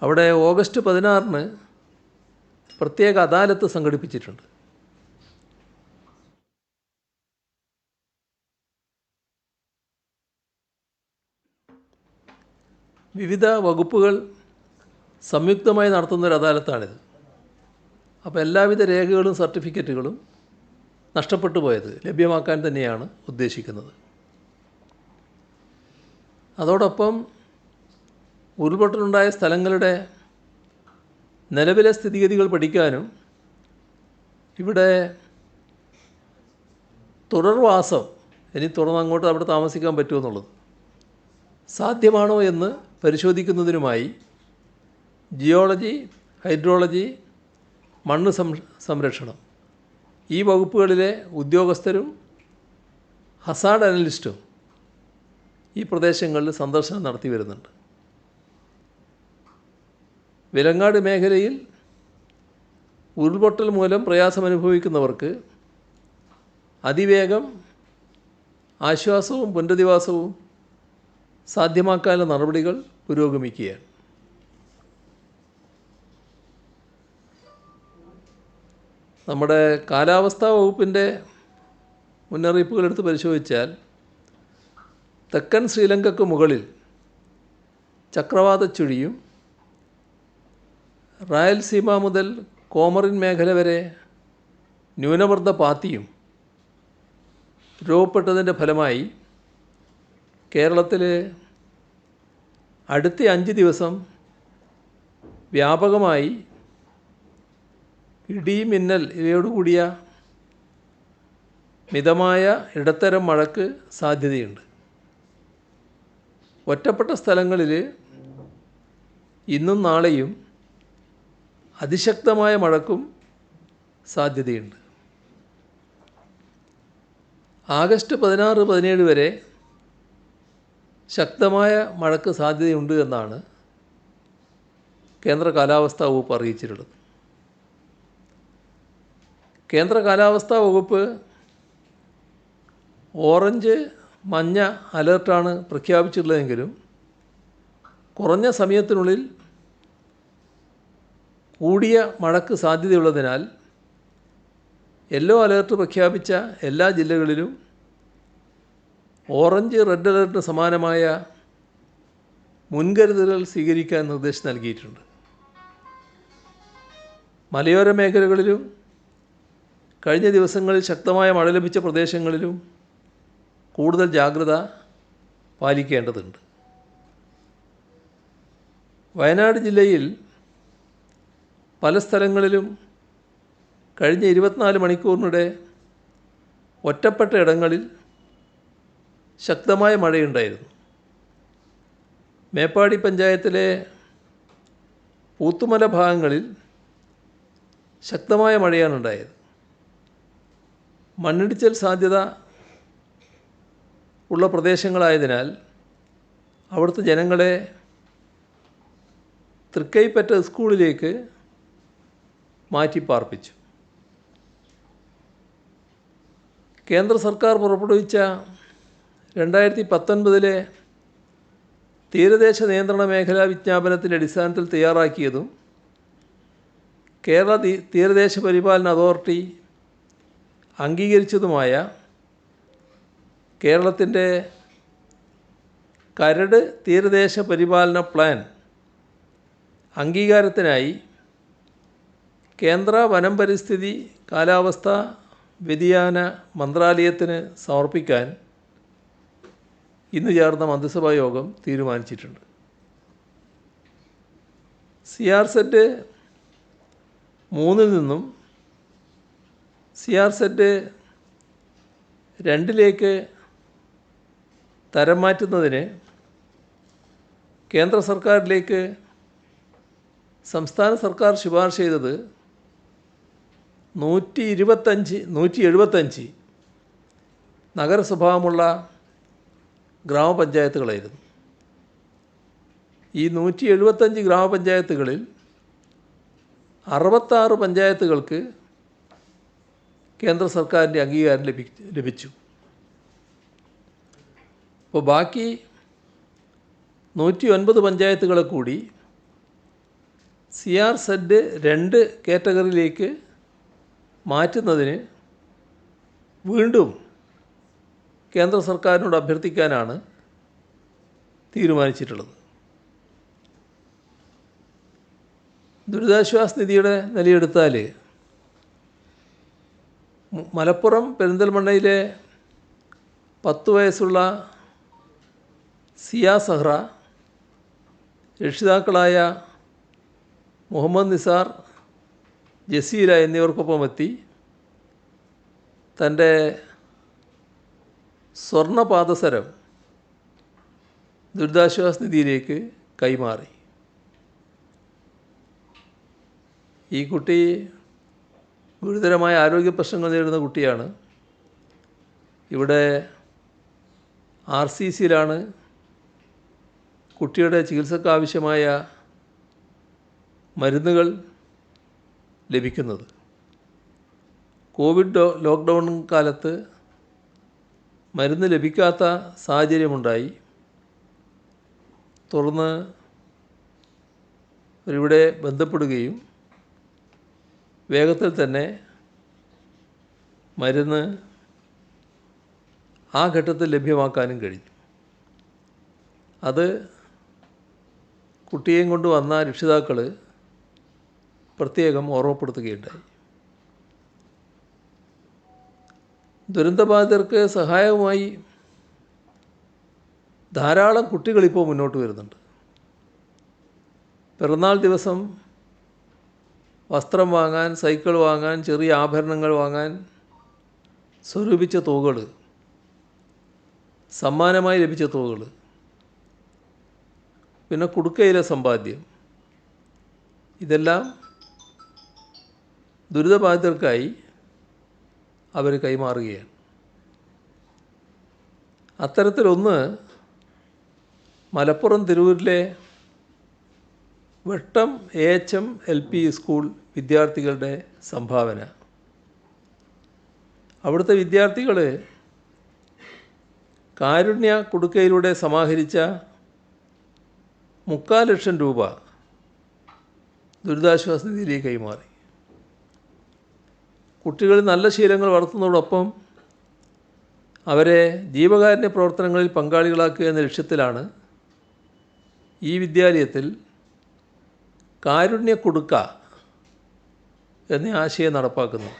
അവിടെ ഓഗസ്റ്റ് 16-ന് പ്രത്യേക അദാലത്ത് സംഘടിപ്പിച്ചിട്ടുണ്ട്. വിവിധ വകുപ്പുകൾ സംയുക്തമായി നടത്തുന്നൊരു അദാലത്താണിത്. അപ്പോൾ എല്ലാവിധ രേഖകളും സർട്ടിഫിക്കറ്റുകളും നഷ്ടപ്പെട്ടു പോയത് ലഭ്യമാക്കാൻ തന്നെയാണ് ഉദ്ദേശിക്കുന്നത്. അതോടൊപ്പം ഉരുൾപൊട്ടലുണ്ടായ സ്ഥലങ്ങളുടെ നിലവിലെ സ്ഥിതിഗതികൾ പഠിക്കാനും ഇവിടെ തുടർവാസം ഇനി തുറന്നങ്ങോട്ട് അവിടെ താമസിക്കാൻ പറ്റുമെന്നുള്ളത് സാധ്യമാണോ എന്ന് പരിശോധിക്കുന്നതിനുമായി ജിയോളജി, ഹൈഡ്രോളജി, മണ്ണ് സംരക്ഷണം ഈ വകുപ്പുകളിലെ ഉദ്യോഗസ്ഥരും ഹസാർഡ് അനലിസ്റ്റും ഈ പ്രദേശങ്ങളിൽ സന്ദർശനം നടത്തി വരുന്നുണ്ട്. വിലങ്ങാട് മേഖലയിൽ ഉരുൾപൊട്ടൽ മൂലം പ്രയാസമനുഭവിക്കുന്നവർക്ക് അതിവേഗം ആശ്വാസവും പുനരധിവാസവും സാധ്യമാക്കാനുള്ള നടപടികൾ പുരോഗമിക്കുകയാണ്. നമ്മുടെ കാലാവസ്ഥാ വകുപ്പിൻ്റെ മുന്നറിയിപ്പുകളെടുത്ത് പരിശോധിച്ചാൽ തെക്കൻ ശ്രീലങ്കയ്ക്ക് മുകളിൽ ചക്രവാത ചുഴിയും റായൽസീമ മുതൽ കോമറിൻ മേഖല വരെ ന്യൂനമർദ്ദ പാത്തിയും രൂപപ്പെട്ടതിൻ്റെ ഫലമായി കേരളത്തിൽ അടുത്ത 5 ദിവസം വ്യാപകമായി ഇടി, മിന്നൽ ഇവയോടുകൂടിയ മിതമായ ഇടത്തരം മഴയ്ക്ക് സാധ്യതയുണ്ട്. ഒറ്റപ്പെട്ട സ്ഥലങ്ങളിൽ ഇന്നും നാളെയും അതിശക്തമായ മഴയ്ക്കും സാധ്യതയുണ്ട്. ആഗസ്റ്റ് 16, 17 വരെ ശക്തമായ മഴയ്ക്ക് സാധ്യതയുണ്ട് എന്നാണ് കേന്ദ്ര കാലാവസ്ഥാ വകുപ്പ് അറിയിച്ചിട്ടുള്ളത്. കേന്ദ്ര കാലാവസ്ഥാ വകുപ്പ് ഓറഞ്ച്, മഞ്ഞ അലേർട്ടാണ് പ്രഖ്യാപിച്ചിട്ടുള്ളതെങ്കിലും കുറഞ്ഞ സമയത്തിനുള്ളിൽ കൂടിയ മഴയ്ക്ക് സാധ്യതയുള്ളതിനാൽ യെല്ലോ അലേർട്ട് പ്രഖ്യാപിച്ച എല്ലാ ജില്ലകളിലും ഓറഞ്ച്, റെഡ് അലേർട്ടിന് സമാനമായ മുൻകരുതലുകൾ സ്വീകരിക്കാൻ നിർദ്ദേശം നൽകിയിട്ടുണ്ട്. മലയോര മേഖലകളിലും കഴിഞ്ഞ ദിവസങ്ങളിൽ ശക്തമായ മഴ ലഭിച്ച പ്രദേശങ്ങളിലും കൂടുതൽ ജാഗ്രത പാലിക്കേണ്ടതുണ്ട്. വയനാട് ജില്ലയിൽ പല സ്ഥലങ്ങളിലും കഴിഞ്ഞ 24 മണിക്കൂറിനിടെ ഒറ്റപ്പെട്ട ഇടങ്ങളിൽ ശക്തമായ മഴയുണ്ടായിരുന്നു. മേപ്പാടി പഞ്ചായത്തിലെ പൂത്തുമല ഭാഗങ്ങളിൽ ശക്തമായ മഴയാണ് ഉണ്ടായത്. മണ്ണിടിച്ചിൽ സാധ്യത ഉള്ള പ്രദേശങ്ങളായതിനാൽ അവിടുത്തെ ജനങ്ങളെ തൃക്കൈപ്പറ്റ സ്കൂളിലേക്ക് മാറ്റിപ്പാർപ്പിച്ചു. കേന്ദ്ര സർക്കാർ പുറപ്പെടുവിച്ച 2019 തീരദേശ നിയന്ത്രണ മേഖലാ വിജ്ഞാപനത്തിൻ്റെ അടിസ്ഥാനത്തിൽ തയ്യാറാക്കിയതും കേരള തീരദേശ പരിപാലന അതോറിറ്റി അംഗീകരിച്ചതുമായ കേരളത്തിൻ്റെ കരട് തീരദേശ പരിപാലന പ്ലാൻ അംഗീകാരത്തിനായി കേന്ദ്ര വനം പരിസ്ഥിതി കാലാവസ്ഥ വ്യതിയാന മന്ത്രാലയത്തിന് സമർപ്പിക്കാൻ ഇന്ന് ചേർന്ന മന്ത്രിസഭാ യോഗം തീരുമാനിച്ചിട്ടുണ്ട്. CRZ 3 നിന്നും CRZ 2 തരം മാറ്റുന്നതിന് കേന്ദ്ര സർക്കാരിലേക്ക് സംസ്ഥാന സർക്കാർ ശുപാർശ ചെയ്തത് 175 നഗരസ്വഭാവമുള്ള ഗ്രാമപഞ്ചായത്തുകളായിരുന്നു. ഈ 175 ഗ്രാമപഞ്ചായത്തുകളിൽ 66 പഞ്ചായത്തുകൾക്ക് കേന്ദ്ര സർക്കാരിൻ്റെ അംഗീകാരം ലഭിച്ചു. അപ്പോൾ ബാക്കി 109 പഞ്ചായത്തുകളെ കൂടി CRZ 2 കാറ്റഗറിയിലേക്ക് മാറ്റുന്നതിന് വീണ്ടും കേന്ദ്ര സർക്കാരിനോട് അഭ്യർത്ഥിക്കാനാണ് തീരുമാനിച്ചിട്ടുള്ളത്. ദുരിതാശ്വാസ നിധിയുടെ നിലയെടുത്താൽ മലപ്പുറം പെരിന്തൽമണ്ണയിലെ 10 വയസ്സുള്ള സിയ സഹ്റ രക്ഷിതാക്കളായ മുഹമ്മദ് നിസാർ, ജസീല എന്നിവർക്കൊപ്പം എത്തി തൻ്റെ സ്വർണ്ണ പാദസരം ദുരിതാശ്വാസ നിധിയിലേക്ക് കൈമാറി. ഈ കുട്ടി ഗുരുതരമായ ആരോഗ്യ പ്രശ്നങ്ങൾ നേരിടുന്ന കുട്ടിയാണ്. ഇവിടെ RCCയിലാണ് കുട്ടിയുടെ ചികിത്സയ്ക്ക് ആവശ്യമായ മരുന്നുകൾ ലഭിക്കുന്നത്. കോവിഡ് ലോക്ക്ഡൗൺ കാലത്ത് മരുന്ന് ലഭിക്കാത്ത സാഹചര്യമുണ്ടായി. തുടർന്ന് ഇവിടെ ബന്ധപ്പെടുകയും വേഗത്തിൽ തന്നെ മരുന്ന് ആ ഘട്ടത്തിൽ ലഭ്യമാക്കാനും കഴിഞ്ഞു. അത് കുട്ടിയെയും കൊണ്ട് വന്ന രക്ഷിതാക്കൾ പ്രത്യേകം ഓർമ്മപ്പെടുത്തുകയുണ്ടായി. ദുരന്തബാധിതർക്ക് സഹായവുമായി ധാരാളം കുട്ടികളിപ്പോൾ മുന്നോട്ട് വരുന്നുണ്ട്. പിറന്നാൾ ദിവസം വസ്ത്രം വാങ്ങാൻ, സൈക്കിൾ വാങ്ങാൻ, ചെറിയ ആഭരണങ്ങൾ വാങ്ങാൻ സ്വരൂപിച്ച തുകകൾ, സമ്മാനമായി ലഭിച്ച തുകകൾ, പിന്നെ കുടുക്കയിലെ സമ്പാദ്യം, ഇതെല്ലാം ദുരിതബാധിതർക്കായി അവർ കൈമാറുകയാണ്. അത്തരത്തിലൊന്ന് മലപ്പുറം തിരൂരിലെ വെട്ടം AHM LP സ്കൂൾ വിദ്യാർത്ഥികളുടെ സംഭാവന. അവിടുത്തെ വിദ്യാർത്ഥികൾ കാരുണ്യ കുടുക്കയിലൂടെ സമാഹരിച്ച 3,00,000 രൂപ ദുരിതാശ്വാസ നിധിയിലേക്ക് കൈമാറി. കുട്ടികൾ നല്ല ശീലങ്ങൾ വളർത്തുന്നതോടൊപ്പം അവരെ ജീവകാരുണ്യ പ്രവർത്തനങ്ങളിൽ പങ്കാളികളാക്കുക എന്ന ലക്ഷ്യത്തിലാണ് ഈ വിദ്യാലയത്തിൽ കാരുണ്യ കുടുക്ക എന്ന ആശയം നടപ്പാക്കുന്നു.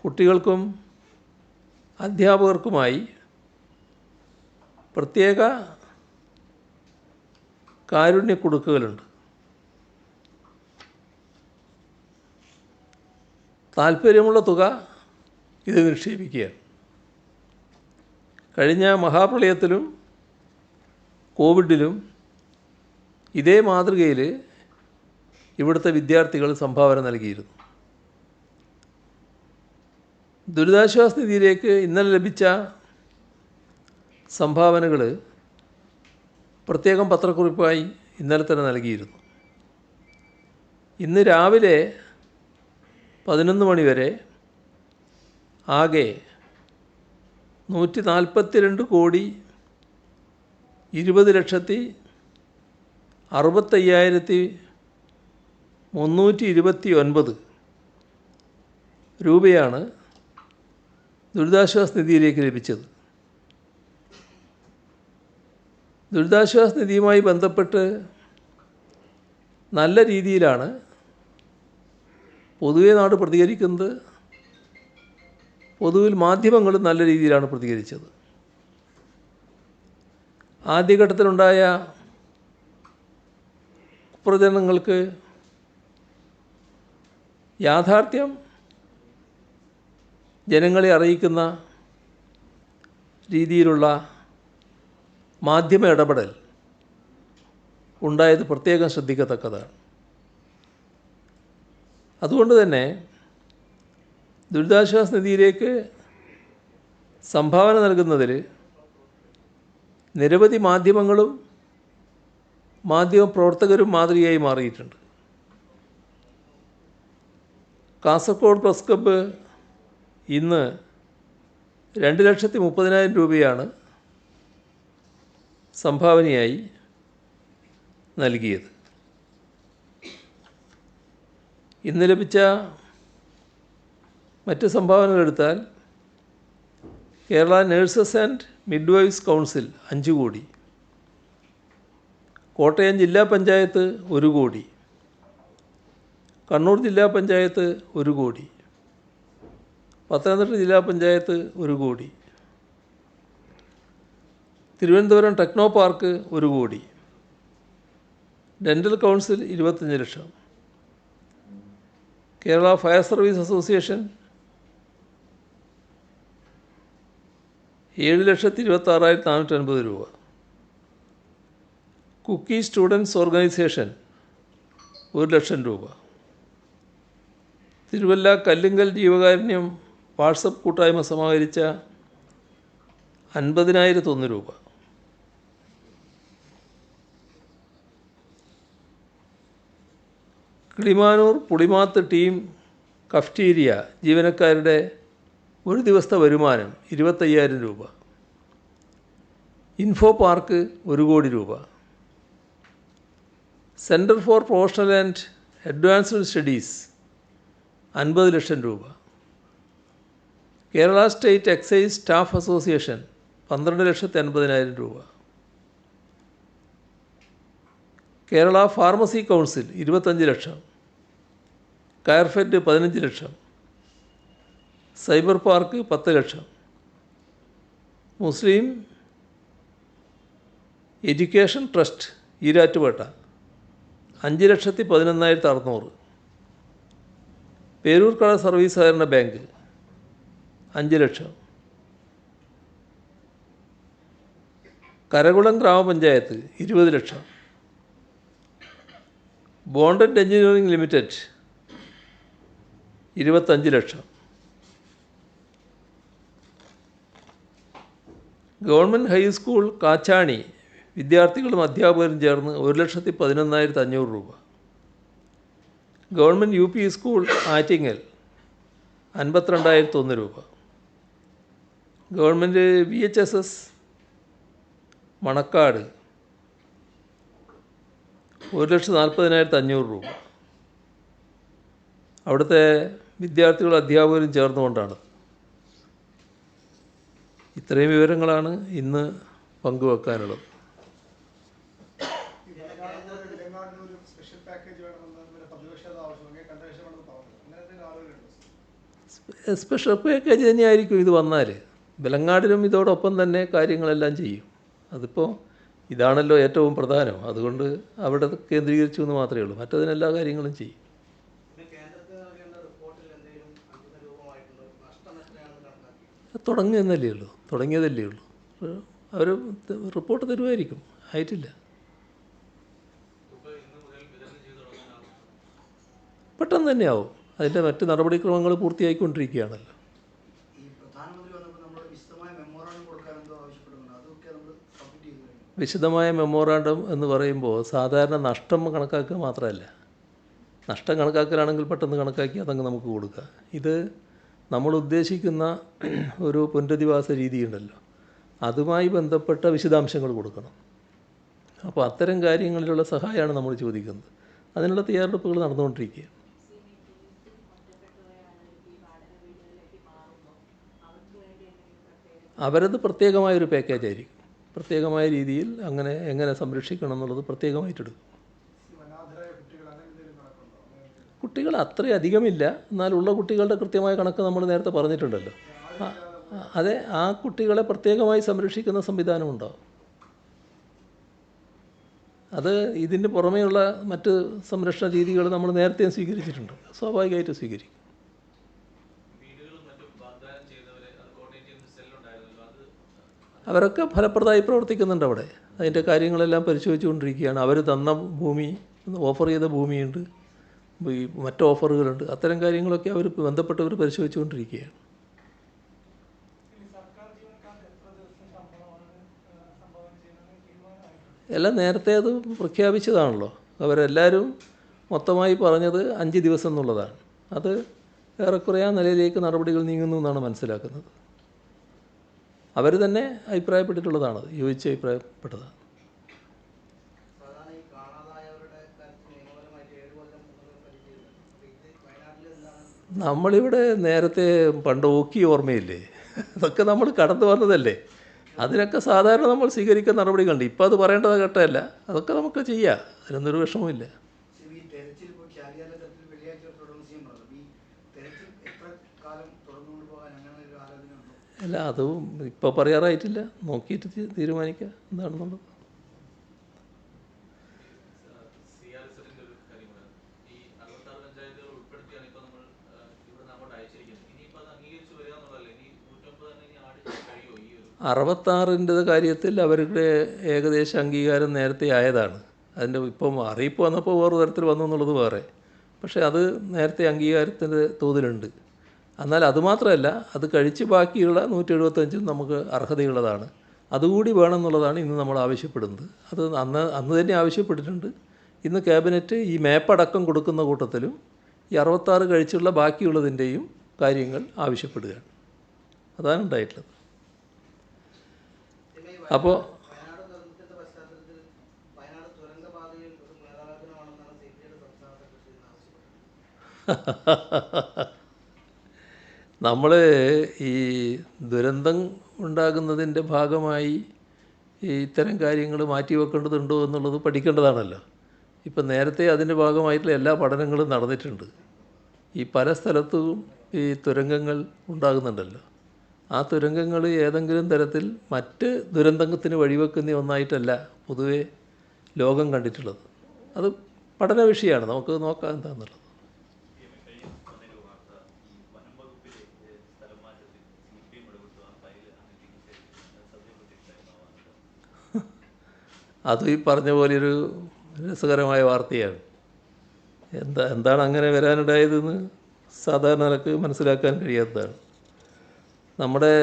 കുട്ടികൾക്കും അധ്യാപകർക്കുമായി പ്രത്യേക കാരുണ്യ കുടുക്കുകളുണ്ട്. താല്പര്യമുള്ള തുക ഇത് നിക്ഷേപിക്കുകയാണ്. കഴിഞ്ഞ മഹാപ്രളയത്തിലും കോവിഡിലും ഇതേ മാതൃകയിൽ ഇവിടുത്തെ വിദ്യാർത്ഥികൾ സംഭാവന നൽകിയിരുന്നു. ദുരിതാശ്വാസ നിധിയിലേക്ക് ഇന്നലെ ലഭിച്ച സംഭാവനകൾ പ്രത്യേകം പത്രക്കുറിപ്പായി ഇന്നലെ തന്നെ നൽകിയിരുന്നു. ഇന്ന് രാവിലെ 11 മണി വരെ ആകെ 142 20,65,329 രൂപയാണ് ദുരിതാശ്വാസ നിധിയിലേക്ക് ലഭിച്ചത്. ദുരിതാശ്വാസ നിധിയുമായി ബന്ധപ്പെട്ട് നല്ല രീതിയിലാണ് പൊതുവെ നാട് പ്രതികരിക്കുന്നത്. പൊതുവിൽ മാധ്യമങ്ങളും നല്ല രീതിയിലാണ് പ്രതികരിച്ചത്. ആദ്യഘട്ടത്തിലുണ്ടായ പ്രചരണങ്ങൾക്ക് യാഥാർത്ഥ്യം ജനങ്ങളെ അറിയിക്കുന്ന രീതിയിലുള്ള മാധ്യമ ഇടപെടൽ ഉണ്ടായത് പ്രത്യേകം ശ്രദ്ധിക്കത്തക്കതാണ്. അതുകൊണ്ട് തന്നെ ദുരിതാശ്വാസ നിധിയിലേക്ക് സംഭാവന നൽകുന്നതിൽ നിരവധി മാധ്യമങ്ങളും മാധ്യമപ്രവർത്തകരും മാതൃകയായി മാറിയിട്ടുണ്ട്. കാസർഗോഡ് പ്രസ് ക്ലബ്ബ് ഇന്ന് 2,30,000 രൂപയാണ് സംഭാവനയായി നൽകിയത്. ഇന്ന് ലഭിച്ച മറ്റ് സംഭാവനകളെടുത്താൽ Kerala nurses and midwives council 5 crore, Kottayam ജില്ലാ പഞ്ചായത്ത് 1 കോടി, കണ്ണൂർ ജില്ലാ പഞ്ചായത്ത് 1 കോടി, പത്തനംതിട്ട ജില്ലാ പഞ്ചായത്ത് 1 കോടി, തിരുവനന്തപുരം ടെക്നോ പാർക്ക് 1 കോടി, ഡെൻ്റൽ കൗൺസിൽ 25 ലക്ഷം, കേരള ഫയർ സർവീസ് അസോസിയേഷൻ 7,26,450 രൂപ, കുക്കി സ്റ്റുഡൻസ് ഓർഗനൈസേഷൻ 1,00,000 രൂപ, തിരുവല്ല കല്ലുങ്കൽ ജീവകാരുണ്യം വാട്സപ്പ് കൂട്ടായ്മ സമാഹരിച്ച 50,001 രൂപ, കിളിമാനൂർ പുളിമാത്ത് ടീം കഫ്റ്റീരിയ ജീവനക്കാരുടെ ഒരു ദിവസത്തെ വരുമാനം 25,000 രൂപ, ഇൻഫോ പാർക്ക് 1 കോടി രൂപ, centre for professional and advanced studies 50 lakh രൂപ, Kerala state excise staff association 12,80,000 രൂപ, Kerala pharmacy council 25 lakh, Coirfed 15 lakh, cyber park 10 lakh, Muslim education trust Erattupetta 5,11,600, Peroorkada service സഹകരണ ബാങ്ക് 5 ലക്ഷം, കരകുളം ഗ്രാമപഞ്ചായത്ത് 20 lakh, bonded engineering limited 25 lakh, government high school Kachani വിദ്യാർത്ഥികളും അധ്യാപകരും ചേർന്ന് 1,11,500 രൂപ, ഗവൺമെൻറ് UP സ്കൂൾ ആറ്റിങ്ങൽ 52,001 രൂപ, ഗവൺമെൻറ് VHSS മണക്കാട് 1,40,500 രൂപ. അവിടുത്തെ വിദ്യാർത്ഥികളും അധ്യാപകരും ചേർന്നുകൊണ്ടാണ്. ഇത്രയും വിവരങ്ങളാണ് ഇന്ന് പങ്കുവെക്കാനുള്ളത്. സ്പെഷ്യൽ പാക്കേജ് തന്നെയായിരിക്കും ഇത് വന്നാൽ. ബലങ്ങാടിനും ഇതോടൊപ്പം തന്നെ കാര്യങ്ങളെല്ലാം ചെയ്യും. അതിപ്പോൾ ഇതാണല്ലോ ഏറ്റവും പ്രധാനം. അതുകൊണ്ട് അവിടെ കേന്ദ്രീകരിച്ചു എന്ന് മാത്രമേ ഉള്ളൂ. മറ്റതിനെല്ലാ കാര്യങ്ങളും ചെയ്യും. തുടങ്ങിയെന്നല്ലേ ഉള്ളൂ, തുടങ്ങിയതല്ലേ ഉള്ളൂ. അവർ റിപ്പോർട്ട് തരുമായിരിക്കും, ആയിട്ടില്ല. പെട്ടെന്ന് തന്നെയാവും. അതിൻ്റെ മറ്റ് നടപടിക്രമങ്ങൾ പൂർത്തിയായിക്കൊണ്ടിരിക്കുകയാണല്ലോ. വിശദമായ മെമ്മോറാണ്ടം എന്ന് പറയുമ്പോൾ സാധാരണ നഷ്ടം കണക്കാക്കുക മാത്രമല്ല. നഷ്ടം കണക്കാക്കലാണെങ്കിൽ പെട്ടെന്ന് കണക്കാക്കി അതങ്ങ് നമുക്ക് കൊടുക്കുക. ഇത് നമ്മൾ ഉദ്ദേശിക്കുന്ന ഒരു പുനരധിവാസ രീതിയുണ്ടല്ലോ, അതുമായി ബന്ധപ്പെട്ട വിശദാംശങ്ങൾ കൊടുക്കണം. അപ്പോൾ അത്തരം കാര്യങ്ങളിലുള്ള സഹായമാണ് നമ്മൾ ചോദിക്കുന്നത്. അതിനുള്ള തയ്യാറെടുപ്പുകൾ നടന്നുകൊണ്ടിരിക്കുക. അവരത് പ്രത്യേകമായൊരു പാക്കേജ് ആയിരിക്കും. പ്രത്യേകമായ രീതിയിൽ എങ്ങനെ സംരക്ഷിക്കണം എന്നുള്ളത് പ്രത്യേകമായിട്ടെടുക്കും. കുട്ടികൾ അത്രയും അധികമില്ല, എന്നാലുള്ള കുട്ടികളുടെ കൃത്യമായ കണക്ക് നമ്മൾ നേരത്തെ പറഞ്ഞിട്ടുണ്ടല്ലോ. അതെ, ആ കുട്ടികളെ പ്രത്യേകമായി സംരക്ഷിക്കുന്ന സംവിധാനം ഉണ്ടാവും. അത് ഇതിന് പുറമേയുള്ള മറ്റ് സംരക്ഷണ രീതികൾ നമ്മൾ നേരത്തെ സ്വീകരിച്ചിട്ടുണ്ട്, സ്വാഭാവികമായിട്ട് സ്വീകരിക്കും. അവരൊക്കെ ഫലപ്രദമായി പ്രവർത്തിക്കുന്നുണ്ട് അവിടെ. അതിൻ്റെ കാര്യങ്ങളെല്ലാം പരിശോധിച്ചുകൊണ്ടിരിക്കുകയാണ്. അവർ തന്ന ഭൂമി, ഓഫർ ചെയ്ത ഭൂമിയുണ്ട്, ഈ മറ്റ് ഓഫറുകളുണ്ട്. അത്തരം കാര്യങ്ങളൊക്കെ അവർ ബന്ധപ്പെട്ടവർ പരിശോധിച്ചുകൊണ്ടിരിക്കുകയാണ്. എല്ലാം നേരത്തെ അത് പ്രഖ്യാപിച്ചതാണല്ലോ. അവരെല്ലാവരും മൊത്തമായി പറഞ്ഞത് 5 ദിവസം എന്നുള്ളതാണ്. അത് ഏറെക്കുറെ ആ നിലയിലേക്ക് നടപടികൾ നീങ്ങുന്നു എന്നാണ് മനസ്സിലാക്കുന്നത്. അവർ തന്നെ അഭിപ്രായപ്പെട്ടിട്ടുള്ളതാണ്, യോജിച്ച് അഭിപ്രായപ്പെട്ടതാണ്. നമ്മളിവിടെ നേരത്തെ പണ്ട് ഓക്കി ഓർമ്മയില്ലേ, അതൊക്കെ നമ്മൾ കടന്നു വന്നതല്ലേ. അതിനൊക്കെ സാധാരണ നമ്മൾ സ്വീകരിക്കുന്ന നടപടികളുണ്ട്. ഇപ്പോൾ അത് പറയേണ്ടത് ഘട്ടമല്ല, അതൊക്കെ നമുക്ക് ചെയ്യാം, അതിനൊന്നൊരു വിഷമമില്ല. അല്ല, അതും ഇപ്പോൾ പറയാറായിട്ടില്ല, നോക്കിയിട്ട് തീരുമാനിക്കുക എന്താണെന്നുള്ളത്. അറുപത്താറിൻ്റെ കാര്യത്തിൽ അവരുടെ ഏകദേശ അംഗീകാരം നേരത്തെ ആയതാണ്. അതിൻ്റെ ഇപ്പം അറിയിപ്പ് വന്നപ്പോൾ വേറെ തരത്തിൽ വന്നു എന്നുള്ളത് വേറെ. പക്ഷേ അത് നേരത്തെ അംഗീകാരത്തിൻ്റെ തോതിലുണ്ട്. എന്നാൽ അതുമാത്രമല്ല, അത് കഴിച്ച് ബാക്കിയുള്ള 175 നമുക്ക് അർഹതയുള്ളതാണ്. അതുകൂടി വേണമെന്നുള്ളതാണ് ഇന്ന് നമ്മൾ ആവശ്യപ്പെടുന്നത്. അത് അന്ന് തന്നെ ആവശ്യപ്പെട്ടിട്ടുണ്ട്. ഇന്ന് ക്യാബിനറ്റ് ഈ മാപ്പടക്കം കൊടുക്കുന്ന കൂട്ടത്തിലും ഈ 66 കഴിച്ചുള്ള ബാക്കിയുള്ളതിൻ്റെയും കാര്യങ്ങൾ ആവശ്യപ്പെടുകയാണ്. അതാണ് ഉണ്ടായിട്ടുള്ളത്. അപ്പോൾ നമ്മൾ ഈ ദുരന്തം ഉണ്ടാകുന്നതിൻ്റെ ഭാഗമായി ഇത്തരം കാര്യങ്ങൾ മാറ്റിവെക്കേണ്ടതുണ്ടോ എന്നുള്ളത് പഠിക്കേണ്ടതാണല്ലോ. ഇപ്പം നേരത്തെ അതിൻ്റെ ഭാഗമായിട്ടുള്ള എല്ലാ പഠനങ്ങളും നടന്നിട്ടുണ്ട്. ഈ പല സ്ഥലത്തും ഈ തുരങ്കങ്ങൾ ഉണ്ടാകുന്നുണ്ടല്ലോ. ആ തുരങ്കങ്ങൾ ഏതെങ്കിലും തരത്തിൽ മറ്റ് ദുരന്തത്തിന് വഴിവെക്കുന്ന ഒന്നായിട്ടല്ല പൊതുവെ ലോകം കണ്ടിട്ടുള്ളത്. അത് പഠന വിഷയമാണ്, നമുക്ക് നോക്കാം എന്താണെന്നുള്ളത്. അതും ഈ പറഞ്ഞ പോലെയൊരു രസകരമായ വാർത്തയാണ്. എന്താണ് അങ്ങനെ വരാനുണ്ടായതെന്ന് സാധാരണ നിലക്ക് മനസ്സിലാക്കാൻ കഴിയാത്തതാണ്. നമ്മുടെ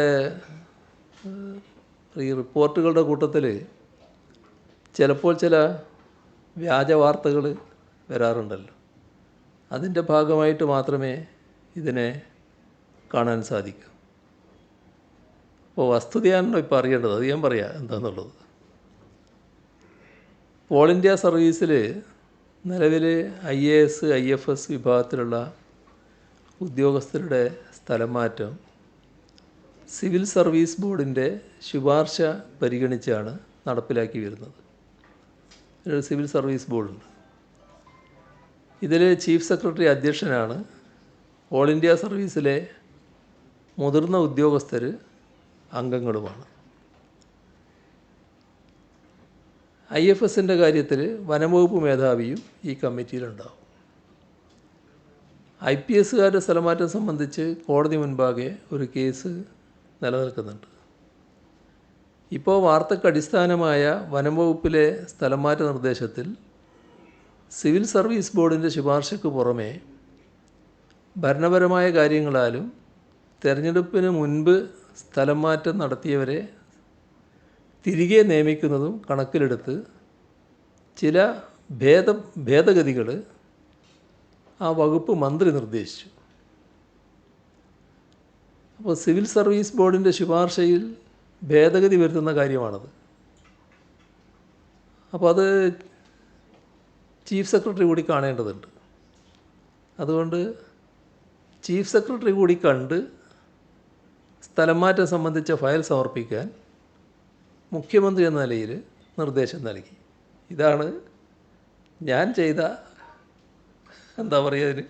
ഈ റിപ്പോർട്ടുകളുടെ കൂട്ടത്തിൽ ചിലപ്പോൾ ചില വ്യാജ വാർത്തകൾ വരാറുണ്ടല്ലോ. അതിൻ്റെ ഭാഗമായിട്ട് മാത്രമേ ഇതിനെ കാണാൻ സാധിക്കൂ. അപ്പോൾ വസ്തുതയാണല്ലോ ഇപ്പോൾ അറിയേണ്ടത്, അത് ഞാൻ പറയാം എന്താണെന്നുള്ളത്. ഓൾ ഇന്ത്യ സർവീസിൽ നിലവിൽ IAS IFS വിഭാഗത്തിലുള്ള ഉദ്യോഗസ്ഥരുടെ സ്ഥലം മാറ്റം സിവിൽ സർവീസ് ബോർഡിൻ്റെ ശുപാർശ പരിഗണിച്ചാണ് നടപ്പിലാക്കി വരുന്നത്. ഒരു സിവിൽ സർവീസ് ബോർഡുണ്ട്. ഇതിൽ ചീഫ് സെക്രട്ടറി അധ്യക്ഷനാണ്. ഓൾ ഇന്ത്യ സർവീസിലെ മുതിർന്ന ഉദ്യോഗസ്ഥർ അംഗങ്ങളുമാണ്. IFSൻ്റെ കാര്യത്തിൽ വനംവകുപ്പ് മേധാവിയും ഈ കമ്മിറ്റിയിലുണ്ടാവും. IPSകാരുടെ സ്ഥലമാറ്റം സംബന്ധിച്ച് കോടതി മുൻപാകെ ഒരു കേസ് നിലനിൽക്കുന്നുണ്ട്. ഇപ്പോൾ വാർത്തയ്ക്ക് അടിസ്ഥാനമായ വനംവകുപ്പിലെ സ്ഥലമാറ്റ നിർദ്ദേശത്തിൽ സിവിൽ സർവീസ് ബോർഡിൻ്റെ ശുപാർശയ്ക്ക് പുറമെ ഭരണപരമായ കാര്യങ്ങളാലും തെരഞ്ഞെടുപ്പിന് മുൻപ് സ്ഥലം മാറ്റം നടത്തിയവരെ തിരികെ നിയമിക്കുന്നതും കണക്കിലെടുത്ത് ചില ഭേദഗതികൾ ആ വകുപ്പ് മന്ത്രി നിർദ്ദേശിച്ചു. അപ്പോൾ സിവിൽ സർവീസ് ബോർഡിൻ്റെ ശുപാർശയിൽ ഭേദഗതി വരുത്തുന്ന കാര്യമാണത്. അപ്പോൾ അത് ചീഫ് സെക്രട്ടറി കൂടി കാണേണ്ടതുണ്ട്. അതുകൊണ്ട് ചീഫ് സെക്രട്ടറി കൂടി കണ്ട് സ്ഥലം മാറ്റം സംബന്ധിച്ച ഫയൽ സമർപ്പിക്കാൻ മുഖ്യമന്ത്രി എന്ന നിലയിൽ നിർദ്ദേശം നൽകി. ഇതാണ് ഞാൻ ചെയ്ത, എന്താ പറയുക അതിന്,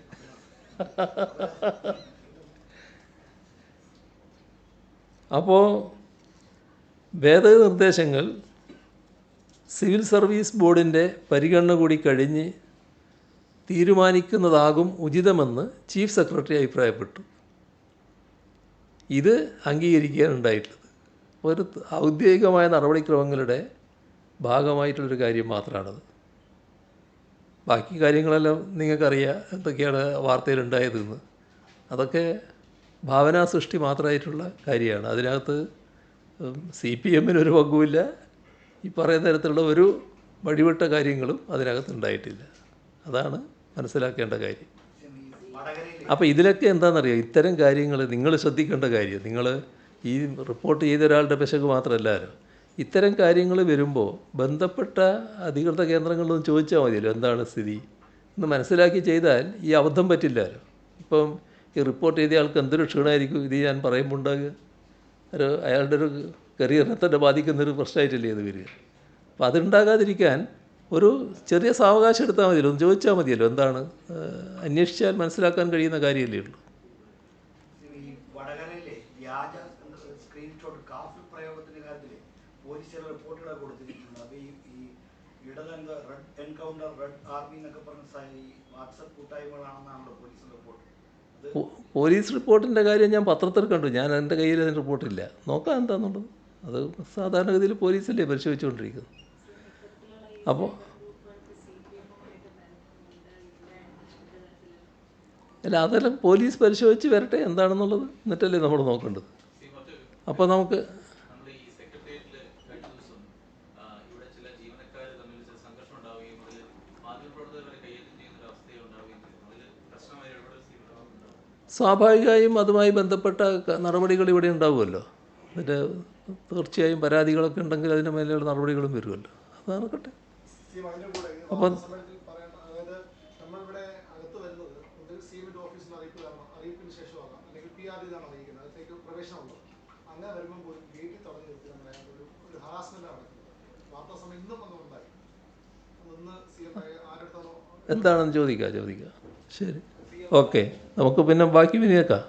അപ്പോൾ ഭേദഗതി നിർദ്ദേശങ്ങൾ സിവിൽ സർവീസ് ബോർഡിൻ്റെ പരിഗണന കൂടി കഴിഞ്ഞ് തീരുമാനിക്കുന്നതാകും ഉചിതമെന്ന് ചീഫ് സെക്രട്ടറി അഭിപ്രായപ്പെട്ടു. ഇത് അംഗീകരിക്കാനുണ്ടായിട്ടുള്ളത് ഒരു ഔദ്യോഗികമായ നടപടിക്രമങ്ങളുടെ ഭാഗമായിട്ടുള്ളൊരു കാര്യം മാത്രമാണത്. ബാക്കി കാര്യങ്ങളെല്ലാം നിങ്ങൾക്കറിയാം എന്തൊക്കെയാണ് വാർത്തയിലുണ്ടായതെന്ന്. അതൊക്കെ ഭാവനാ സൃഷ്ടി മാത്രമായിട്ടുള്ള കാര്യമാണ്. അതിനകത്ത് CPM ഒരു പങ്കുമില്ല. ഈ പറയുന്ന തരത്തിലുള്ള ഒരു വഴിവിട്ട കാര്യങ്ങളും അതിനകത്തുണ്ടായിട്ടില്ല. അതാണ് മനസ്സിലാക്കേണ്ട കാര്യം. അപ്പോൾ ഇതിലൊക്കെ എന്താണെന്നറിയോ, ഇത്തരം കാര്യങ്ങൾ നിങ്ങൾ ശ്രദ്ധിക്കേണ്ട കാര്യം, നിങ്ങൾ ഈ റിപ്പോർട്ട് ചെയ്ത ഒരാളുടെ പിശക് മാത്രമല്ലല്ലോ. ഇത്തരം കാര്യങ്ങൾ വരുമ്പോൾ ബന്ധപ്പെട്ട അധികൃത കേന്ദ്രങ്ങളിലൊന്നും ചോദിച്ചാൽ മതിയല്ലോ എന്താണ് സ്ഥിതി എന്ന് മനസ്സിലാക്കി ചെയ്താൽ ഈ അബദ്ധം പറ്റില്ലല്ലോ. ഇപ്പം ഈ റിപ്പോർട്ട് ചെയ്ത ആൾക്ക് എന്തൊരു ക്ഷീണമായിരിക്കും ഇത് ഞാൻ പറയുമ്പോൾ ഉണ്ടാകുക. അയാളുടെ ഒരു കരിയറിനെ തന്നെ ബാധിക്കുന്നൊരു പ്രശ്നമായിട്ടല്ലേ ഇത് വരിക. അപ്പോൾ അതുണ്ടാകാതിരിക്കാൻ ഒരു ചെറിയ സാവകാശം എടുത്താൽ മതിയല്ലോ, ഒന്ന് ചോദിച്ചാൽ മതിയല്ലോ എന്താണ്, അന്വേഷിച്ചാൽ മനസ്സിലാക്കാൻ കഴിയുന്ന കാര്യമല്ലേ ഉള്ളൂ. പോലീസ് റിപ്പോർട്ടിൻ്റെ കാര്യം ഞാൻ പത്രത്തിൽ കണ്ടു. ഞാൻ എൻ്റെ കയ്യിൽ അതിന് റിപ്പോർട്ടില്ല. നോക്കാം എന്താണെന്നുള്ളത്. അത് സാധാരണഗതിയിൽ പോലീസല്ലേ പരിശോധിച്ചുകൊണ്ടിരിക്കുന്നത്. അപ്പോൾ അല്ല, അതെല്ലാം പോലീസ് പരിശോധിച്ച് വരട്ടെ എന്താണെന്നുള്ളത്, എന്നിട്ടല്ലേ നമ്മൾ നോക്കേണ്ടത്. അപ്പോൾ നമുക്ക് സ്വാഭാവികമായും അതുമായി ബന്ധപ്പെട്ട നടപടികൾ ഇവിടെ ഉണ്ടാവുമല്ലോ. എന്നിട്ട് തീർച്ചയായും പരാതികളൊക്കെ ഉണ്ടെങ്കിൽ അതിൻ്റെ മേലെയുള്ള നടപടികളും വരുമല്ലോ. അത് നടക്കട്ടെ. അപ്പം എന്താണെന്ന് ചോദിക്കാം. ശരി, ഓക്കെ. നമുക്ക് പിന്നെ ബാക്കി കേൾക്കാം.